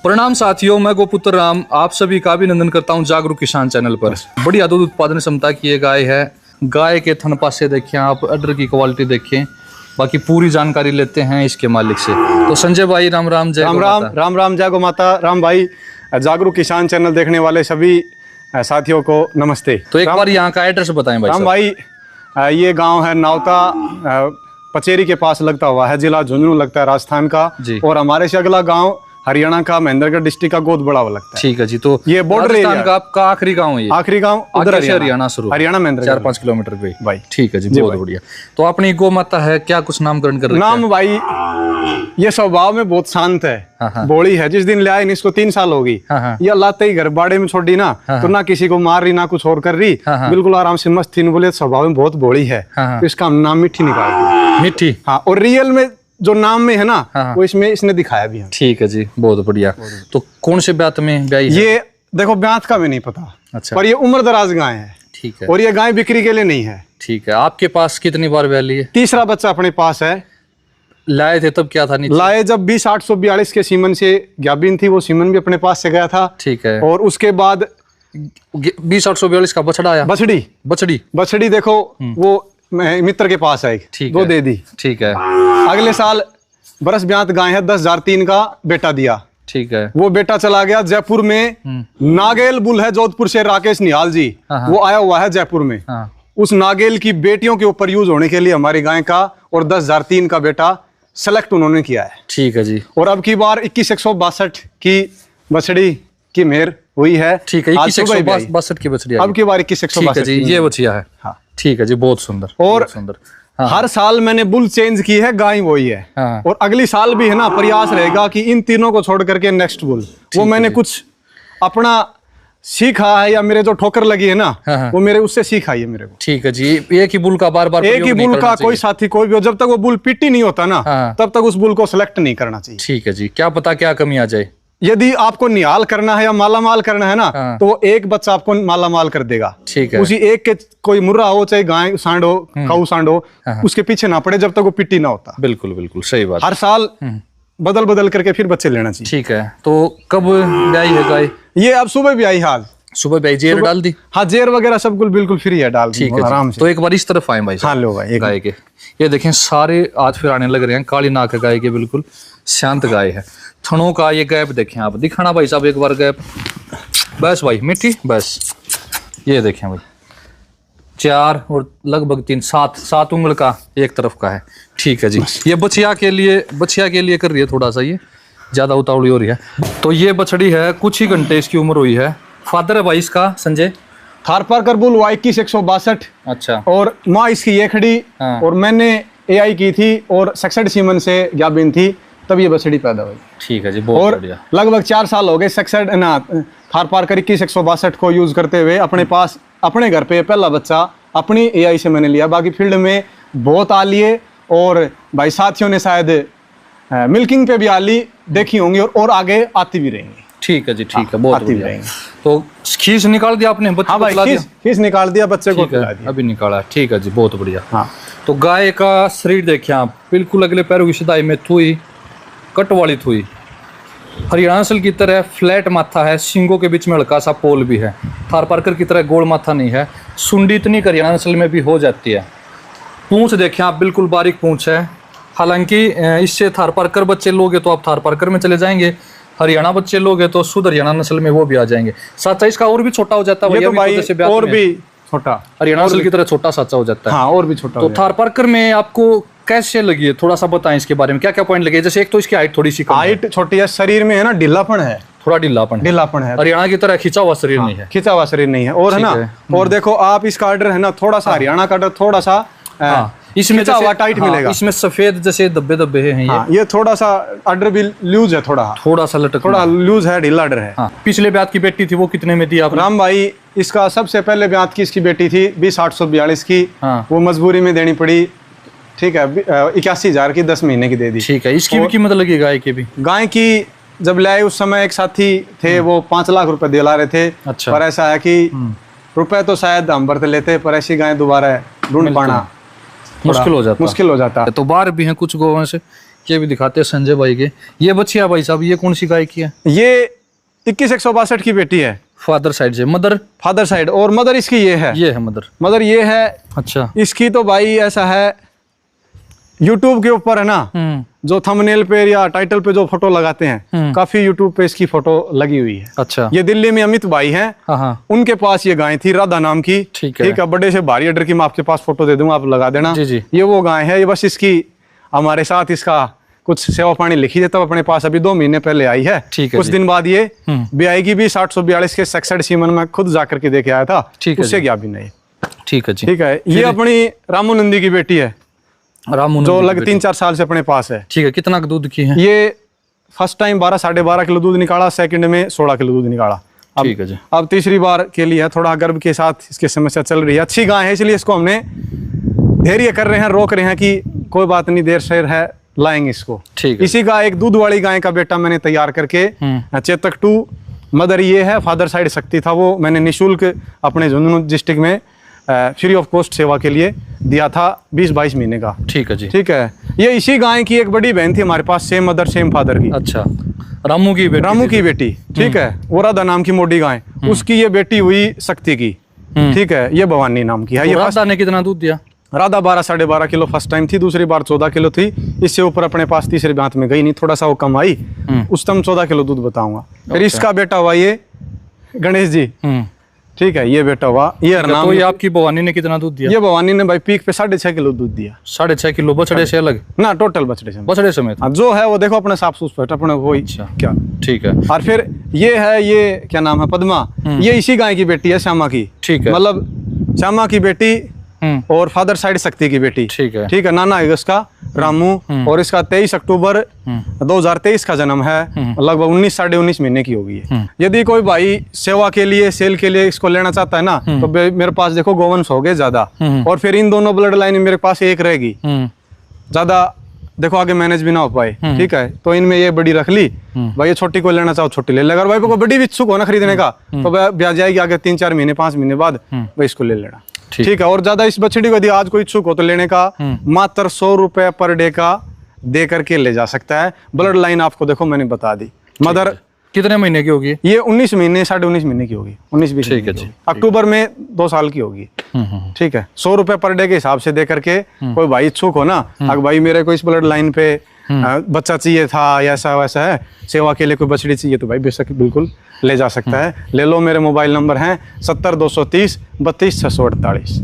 प्रणाम साथियों, मैं गोपुत्र राम आप सभी का अभिनंदन करता हूं जागरूक किसान चैनल पर। बढ़िया दूध उत्पादन क्षमता की ये गाय है। गाय के थन पासे देखें आप, अडर की क्वालिटी देखें, बाकी पूरी जानकारी लेते हैं इसके मालिक से। तो संजय भाई राम राम, जय राम जय गो माता। राम भाई, जागरूक किसान चैनल देखने वाले सभी साथियों को नमस्ते। तो एक बार यहाँ का एड्रेस बताएं भाई। राम भाई, ये गांव है नावता, पचेरी के पास लगता हुआ है, जिला झुंझुनू लगता है राजस्थान का। और हमारे से अगला गांव हरियाणा का महेंद्रगढ़ डिस्ट्रिक्ट का गोद बड़ा लगता है। ठीक है जी। तो ये बॉर्डर एरिया का आपका आखिरी गांव है। आखिरी गांव उधर हरियाणा शुरू, हरियाणा महेंद्रगढ़ 4-5 किलोमीटर पे भाई। ठीक है जी, बहुत बढ़िया। तो अपनी गौ माता है, क्या कुछ नामकरण कर रखा है? नाम भाई, ये स्वभाव में बहुत शांत है, बोली है। जिस दिन ले आई इसको 3 साल होगी, ये लाते ही घर बाड़े में छोड़ दी ना, तो ना किसी को मार रही ना कुछ और कर रही, बिल्कुल आराम से मस्त थी। बोले स्वभाव में बहुत बोली है, तो इसका नाम मिट्टी निकाल दिया। मिट्टी, हाँ। और रियल में जो नाम में है ना, वो इसमें इसने दिखाया भी है। ठीक है जी, बहुत बढ़िया। तो कौन से ब्यात में ब्याई है? ये देखो, ब्यात का भी नहीं पता। अच्छा। पर ये उम्र दराज गाय है। ठीक है। और ये गाय बिक्री के लिए नहीं है। ठीक है। आपके पास कितनी बार ब्याह ली है? तीसरा बच्चा अपने पास है। लाए थे तब क्या था? लाए जब 20-842 के सीमन से ग्याबिन थी, वो सीमन भी अपने पास से गया था। ठीक है। और उसके बाद 20-842 का बछड़ा आया। बछड़ी देखो, वो मित्र के पास है, वो दे दी। ठीक है। अगले साल बरस ब्यात गाय है, 10,003 का बेटा दिया। ठीक है। वो बेटा चला गया जयपुर में। नागेल बुल है जोधपुर से, राकेश निहाल जी, वो आया हुआ है जयपुर में। उस नागेल की बेटियों के ऊपर यूज होने के लिए हमारी गाय का और 10,003 का बेटा सेलेक्ट उन्होंने किया है। ठीक है जी। और अब की बार 2162 की बछड़ी की मेहर हुई है। ठीक है। 2162 की बछड़ी अब की बार 2162 जी, ये बछिया है। हाँ ठीक है जी, बहुत सुंदर। और सुंदर। हर साल मैंने बुल चेंज की है, गाय वही है। और अगली साल भी है ना, प्रयास रहेगा कि इन तीनों को छोड़ करके नेक्स्ट बुल, वो मैंने कुछ अपना सीखा है, या मेरे जो ठोकर लगी है ना, वो मेरे उससे सीखा है मेरे को। ठीक है जी। एक ही बुल का बार-बार, एक ही बुल का कोई साथी कोई भी हो, जब तक वो बुल पिट्टी नहीं होता ना, तब तक उस बुल को सिलेक्ट नहीं करना चाहिए। ठीक है जी। क्या पता क्या कमी आ जाए। यदि आपको निहाल करना है या मालामाल करना है ना, तो वो एक बच्चा आपको मालामाल कर देगा। ठीक है। उसी एक के कोई मुर्रा हो, चाहे गाय सांड हो, काऊ सांड हो, उसके पीछे ना पड़े जब तक वो पिट्टी ना होता। बिल्कुल बिल्कुल सही बात। हर साल बदल बदल करके फिर बच्चे लेना चाहिए। ठीक है। तो कब ब्याई है गाय? ये अब सुबह भी आई। हाल सुबह ब्याई, जेर डाल दी? हाँ, जेर वगैरह सब कुछ बिल्कुल फ्री है, डाल दी आराम से। तो एक बार इस तरफ आए भाई। हाँ लो भाई, गाय के ये देखें सारे आज फिर आने लग रहे हैं। काली नाक है गाय के, बिल्कुल शांत गाय है। थनों का ये गैप देखें आप, दिखाना भाई साहब एक बार गैप। बस भाई मिट्टी, बस ये देखें भाई, 4 और लगभग 7 उंगल का एक तरफ का है। ठीक है जी। ये बछिया के लिए कर रही है, थोड़ा सा ये ज्यादा उतावली हो रही है। तो ये बछड़ी है, कुछ ही घंटे इसकी उम्र हुई है। फादर है भाई इसका संजय थारपारकर बुल 2162। अच्छा। और माँ इसकी ये खड़ी। और मैंने AI की थी और 66 सीमन से ग्याबिन थी, तब ये बछड़ी पैदा हुई। ठीक है जी, बहुत बढ़िया। लगभग 4 साल हो गए थारपारकर 2162 को यूज करते हुए। अपने पास अपने घर पे पहला बच्चा अपनी AI से मैंने लिया। बाकी फील्ड में बहुत आ लिए, और भाई साथियों ने शायद मिल्किंग पे भी आ ली देखी होंगी, और आगे आती भी रहेंगी। ठीक है जी, ठीक है, बहुत बढ़िया। तो खीस निकाल दिया आपने? हाँ भाई, खीस निकाल दिया, बच्चे को खिला दिया, अभी निकाला। ठीक है जी, बहुत बढ़िया। हाँ। तो गाय का शरीर देखिए आप, बिल्कुल अगले पैरों की सिधाई में थुई, कट वाली थुई, हरियाणा नस्ल की तरह फ्लैट माथा है, सींगों के बीच में हल्का सा पोल भी है। थारपारकर की तरह गोल माथा नहीं है। सुंडी इतनी हरियाणा नस्ल में भी हो जाती है। पूंछ देखें आप, बिल्कुल बारीक पूंछ है। हालांकि इससे थारपारकर बच्चे लोगे तो आप थारपारकर में चले जाएंगे, हरियाणा बच्चे लोग हैं तो शुद्ध हरियाणा नस्ल में वो भी आ जाएंगे। साचा इसका और भी छोटा हो जाता है, तो भाई और भी छोटा, हरियाणा नस्ल की तरह छोटा साचा हो जाता है। हाँ, और भी छोटा। तो थारपारकर में आपको कैसे लगी है, थोड़ा सा बताएं इसके बारे में, क्या क्या पॉइंट लगे? जैसे एक तो इसकी हाइट थोड़ी सी, हाइट छोटी है, शरीर में है ना ढीलापन है, थोड़ा ढीलापन है। हरियाणा की तरह खिंचा हुआ शरीर नहीं है, खिंचा हुआ शरीर नहीं है। और है ना, और देखो आप इसका आर्डर है ना, थोड़ा सा हरियाणा का थोड़ा सा इसमें टाइट मिलेगा। इसमें सफेद जैसे धब्बे धब्बे हैं। ये थोड़ा सा आर्डर भी लूज है, थोड़ा सा लटक, थोड़ा लूज है, ढीला आर्डर है। पिछले ब्यात की बेटी थी, वो कितने में दी आप? राम भाई, इसका सबसे पहले ब्यात की इसकी बेटी थी 20,842 की। वो मजबूरी में देनी पड़ी। ठीक है, 81,000 की 10 महीने की दे दी। ठीक है। इसकी भी कीमत लगी गाय की भी? गाय की जब लाए उस समय एक साथी थे, वो 5 लाख रुपए दिला रहे थे। अच्छा। पर ऐसा है कि रुपए तो शायद हम बरत लेते, पर ऐसी गाय दोबारा ढूंढ पाना मुश्किल हो जाता है। तो बाहर भी हैं कुछ गौवों से, ये भी दिखाते हैं संजय भाई के। ये बच्चिया भाई साहब, ये कौन सी गाय की है? ये 21,162 की बेटी है, फादर साइड से। मदर? Father side. और मदर इसकी ये है मदर। मदर ये है। अच्छा। इसकी तो भाई ऐसा है, यूट्यूब के ऊपर है ना, जो थंबनेल पे या टाइटल पे जो फोटो लगाते हैं, काफी यूट्यूब पे इसकी फोटो लगी हुई है। अच्छा। ये दिल्ली में अमित भाई हैं, उनके पास ये गाय थी राधा नाम की। ठीक है। बड़े से भारी अडर की मैं आपके पास फोटो दे दूंगा, आप लगा देना। जी जी। ये वो गाय है। ये बस इसकी हमारे साथ इसका कुछ सेवा पानी लिखी है, तब अपने पास अभी 2 महीने पहले आई है। कुछ दिन बाद ये भी आएगी भी। 742 के सक्सेड सीमन में खुद जाकर के देखे आया था, उससे गया भी नहीं। ठीक है जी। ठीक है। ये अपनी रामू नंदी की बेटी है, जो लग 3-4 साल से अपने पास है। ठीक है। कितना दूध की है ये? फर्स्ट टाइम 12-12.5 किलो दूध निकाला, सेकंड में 16 किलो दूध निकाला। ठीक है जी। अब तीसरी बार के लिए थोड़ा गर्भ के साथ इसकी समस्या चल रही है। अच्छी गाय है, इसलिए इसको हमने धैर्य कर रहे हैं, रोक रहे हैं कि कोई बात नहीं, देर शेर है, लाएंगे इसको। ठीक है। इसी का एक दूध वाली गाय का बेटा मैंने तैयार करके, चेतक 2 मदर ये है, फादर साइड शक्ति था, वो मैंने निःशुल्क अपने झुंझुनू डिस्ट्रिक्ट में फ्री ऑफ कॉस्ट सेवा के लिए दिया था, 20-22 महीने का। ठीक है जी। ठीक है। ये इसी गाय की एक बड़ी बहन थी हमारे पास, सेम मदर सेम फादर की। अच्छा। रामू की बेटी। ठीक है। वो राधा नाम की मोटी गाय, उसकी ये बेटी हुई शक्ति की। ठीक है। ये भवानी नाम की है। ये राधा ने कितना दूध दिया? राधा 12-12.5 किलो फर्स्ट टाइम थी, दूसरी बार 14 किलो थी। इससे ऊपर अपने पास तीसरी बात में गई नहीं, थोड़ा सा वो कम आई, उस टाइम 14 किलो दूध बताऊंगा। फिर इसका बेटा हुआ ये गणेश जी। ठीक है। ये बेटा हुआ ये हरनाम। तो ये आपकी भवानी ने कितना दूध दिया? ये भवानी ने भाई पीक पे 6.5 किलो दूध दिया। 6.5 किलो बछड़े से अलग ना? टोटल बछड़े समेत। जो है वो देखो अपने साफ सूफ अपने वो। अच्छा। क्या? ठीक है। और फिर ये है, ये क्या नाम है, पद्मा। ये इसी गाय की बेटी है, श्यामा की। ठीक है। मतलब श्यामा की बेटी और फादर साइड शक्ति की बेटी। ठीक है। ठीक है। नाना है इसका रामू, और इसका 23 अक्टूबर 2023 का जन्म है, लगभग 19-19.5 महीने की होगी है। यदि कोई भाई सेवा के लिए, सेल के लिए इसको लेना चाहता है ना, तो मेरे पास देखो गोवंश हो गए ज्यादा, और फिर इन दोनों ब्लड लाइन मेरे पास एक रहेगी ज्यादा, देखो आगे मैनेज भी ना हो पाए। ठीक है। तो इनमें ये बड़ी रख ली भाई, ये छोटी को लेना चाहो छोटी ले ले। अगर भाई को बड़ी भी इच्छुक हो ना खरीदने का, तो ब्याज जाएगी आगे 3-4 महीने 5 महीने बाद, भाई इसको ले लेना। ठीक है। और ज्यादा इस बछड़ी को यदि आज कोई इच्छुक हो तो लेने का मात्र 100 रुपए पर डे का दे करके ले जा सकता है। ब्लड लाइन आपको देखो मैंने बता दी। मदर कितने महीने की होगी? ये 19 महीने 19.5 महीने की होगी, 19-20। ठीक है। अक्टूबर में 2 साल की होगी। ठीक है। 100 रुपए पर डे के हिसाब से दे करके कोई भाई इच्छुक हो ना, अगर भाई मेरे को इस ब्लड लाइन पे बच्चा चाहिए था या ऐसा वैसा है, सेवा के लिए कोई बछड़ी चाहिए, तो भाई बेशक बिल्कुल ले जा सकता है। ले लो। मेरे मोबाइल नंबर हैं 70 230 32 648।